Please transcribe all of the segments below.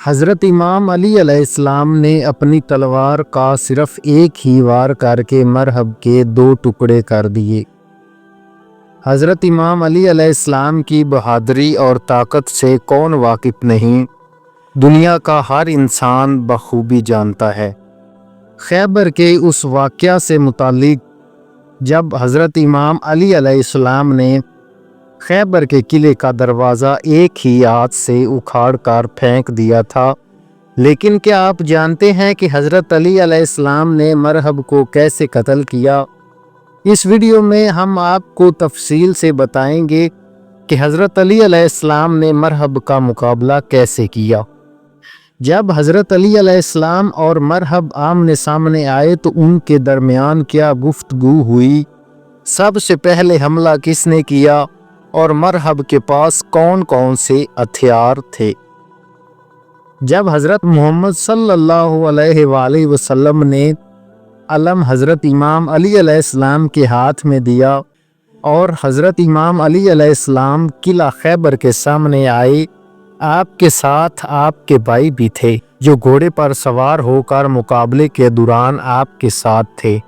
حضرت امام علی علیہ السلام نے اپنی تلوار کا صرف ایک ہی وار کر کے مرہب کے 2 ٹکڑے کر دیے۔ حضرت امام علی علیہ السلام کی بہادری اور طاقت سے کون واقف نہیں، دنیا کا ہر انسان بخوبی جانتا ہے۔ خیبر کے اس واقعہ سے متعلق جب حضرت امام علی علیہ السلام نے خیبر کے قلعے کا دروازہ ایک ہی ہاتھ سے اکھاڑ کر پھینک دیا تھا، لیکن کیا آپ جانتے ہیں کہ حضرت علی علیہ السلام نے مرہب کو کیسے قتل کیا؟ اس ویڈیو میں ہم آپ کو تفصیل سے بتائیں گے کہ حضرت علی علیہ السلام نے مرہب کا مقابلہ کیسے کیا۔ جب حضرت علی علیہ السلام اور مرہب آمنے سامنے آئے تو ان کے درمیان کیا گفتگو ہوئی، سب سے پہلے حملہ کس نے کیا اور مرہب کے پاس کون کون سے ہتھیار تھے؟ جب حضرت محمد صلی اللہ علیہ وآلہ وسلم نے علم حضرت امام علی علیہ السلام کے ہاتھ میں دیا اور حضرت امام علی علیہ السلام قلعہ خیبر کے سامنے آئے، آپ کے ساتھ آپ کے بھائی بھی تھے جو گھوڑے پر سوار ہو کر مقابلے کے دوران آپ کے ساتھ تھے،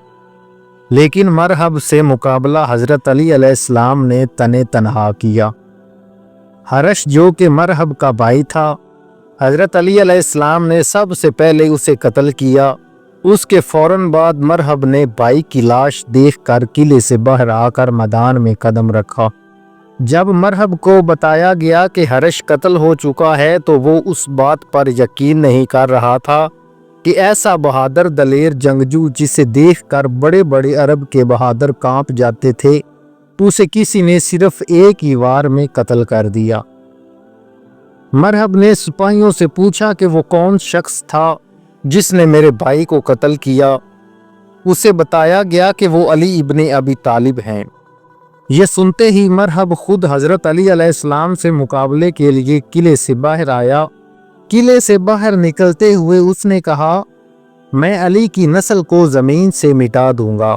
لیکن مرہب سے مقابلہ حضرت علی علیہ السلام نے تنہا کیا۔ حرش جو کہ مرہب کا بھائی تھا، حضرت علی علیہ السلام نے سب سے پہلے اسے قتل کیا۔ اس کے فوراً بعد مرہب نے بھائی کی لاش دیکھ کر قلعے سے باہر آ کر میدان میں قدم رکھا۔ جب مرہب کو بتایا گیا کہ حرش قتل ہو چکا ہے تو وہ اس بات پر یقین نہیں کر رہا تھا کہ ایسا بہادر دلیر جنگجو جسے دیکھ کر بڑے بڑے عرب کے بہادر کانپ جاتے تھے، اسے کسی نے صرف ایک ہی وار میں قتل کر دیا۔ مرہب نے سپاہیوں سے پوچھا کہ وہ کون شخص تھا جس نے میرے بھائی کو قتل کیا۔ اسے بتایا گیا کہ وہ علی ابن ابی طالب ہیں۔ یہ سنتے ہی مرہب خود حضرت علی علیہ السلام سے مقابلے کے لیے قلعے سے باہر آیا۔ قلعے سے باہر نکلتے ہوئے اس نے کہا، میں علی کی نسل کو زمین سے مٹا دوں گا۔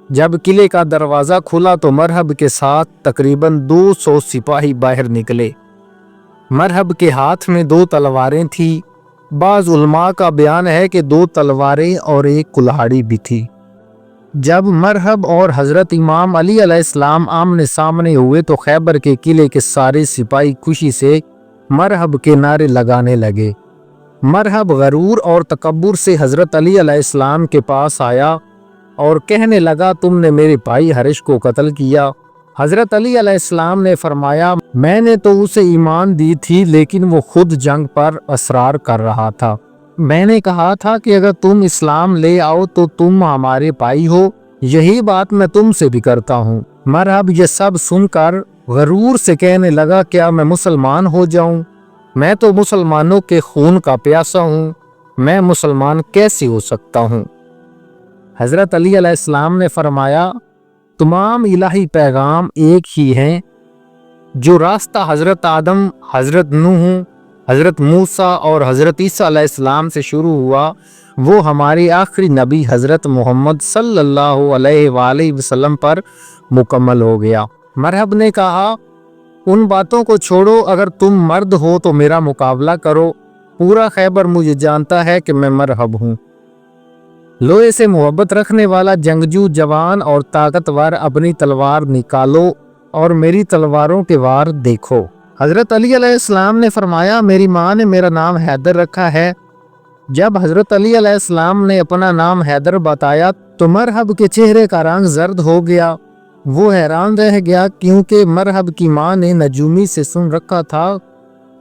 جب قلعے کا دروازہ کھلا تو مرہب کے ساتھ تقریباً 200 سپاہی باہر نکلے۔ مرہب کے ہاتھ میں 2 تلواریں تھیں۔ بعض علماء کا بیان ہے کہ 2 تلواریں اور ایک کلہاڑی بھی تھی۔ جب مرہب اور حضرت امام علی علیہ السلام آمنے سامنے ہوئے تو خیبر کے قلعے کے سارے سپاہی خوشی سے مرہب کے نعرے لگانے لگے۔ مرہب غرور اور تکبر سے حضرت علی علیہ السلام کے پاس آیا اور کہنے لگا، تم نے میرے بھائی حرش کو قتل کیا۔ حضرت علی علیہ السلام نے فرمایا، میں نے تو اسے ایمان دی تھی لیکن وہ خود جنگ پر اصرار کر رہا تھا۔ میں نے کہا تھا کہ اگر تم اسلام لے آؤ تو تم ہمارے بھائی ہو، یہی بات میں تم سے بھی کرتا ہوں۔ مرہب یہ سب سن کر غرور سے کہنے لگا، کیا میں مسلمان ہو جاؤں؟ میں تو مسلمانوں کے خون کا پیاسا ہوں، میں مسلمان کیسے ہو سکتا ہوں؟ حضرت علی علیہ السلام نے فرمایا، تمام الہی پیغام ایک ہی ہیں۔ جو راستہ حضرت آدم، حضرت نوح، حضرت موسیٰ اور حضرت عیسیٰ علیہ السلام سے شروع ہوا وہ ہمارے آخری نبی حضرت محمد صلی اللہ علیہ وآلہ وسلم پر مکمل ہو گیا۔ مرہب نے کہا، ان باتوں کو چھوڑو، اگر تم مرد ہو تو میرا مقابلہ کرو، پورا خیبر مجھے جانتا ہے کہ میں مرہب ہوں۔ لوہے سے محبت رکھنے والا جنگجو جوان اور طاقتور، اپنی تلوار نکالو اور میری تلواروں کے وار دیکھو۔ حضرت علی علیہ السلام نے فرمایا، میری ماں نے میرا نام حیدر رکھا ہے۔ جب حضرت علی علیہ السلام نے اپنا نام حیدر بتایا تو مرہب کے چہرے کا رنگ زرد ہو گیا۔ وہ حیران رہ گیا کیونکہ مرہب کی ماں نے نجومی سے سن رکھا تھا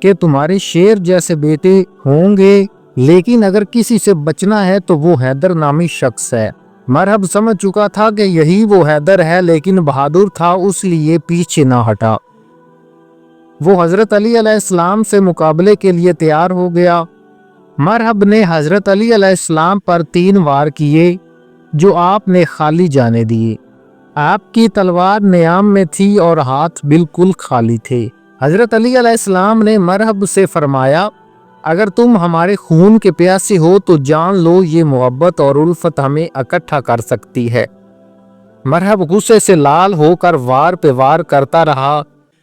کہ تمہارے شیر جیسے بیٹے ہوں گے، لیکن اگر کسی سے بچنا ہے تو وہ حیدر نامی شخص ہے۔ مرہب سمجھ چکا تھا کہ یہی وہ حیدر ہے، لیکن بہادر تھا اس لیے پیچھے نہ ہٹا۔ وہ حضرت علی علیہ السلام سے مقابلے کے لیے تیار ہو گیا۔ مرہب نے حضرت علی علیہ السلام پر 3 وار کیے جو آپ نے خالی جانے دیے۔ آپ کی تلوار نیام میں تھی اور ہاتھ بالکل خالی تھے۔ حضرت علی علیہ السلام نے مرہب سے فرمایا، اگر تم ہمارے خون کے پیاسے ہو تو جان لو یہ محبت اور الفت ہمیں اکٹھا کر سکتی ہے۔ مرہب غصے سے لال ہو کر وار پہ وار کرتا رہا،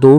2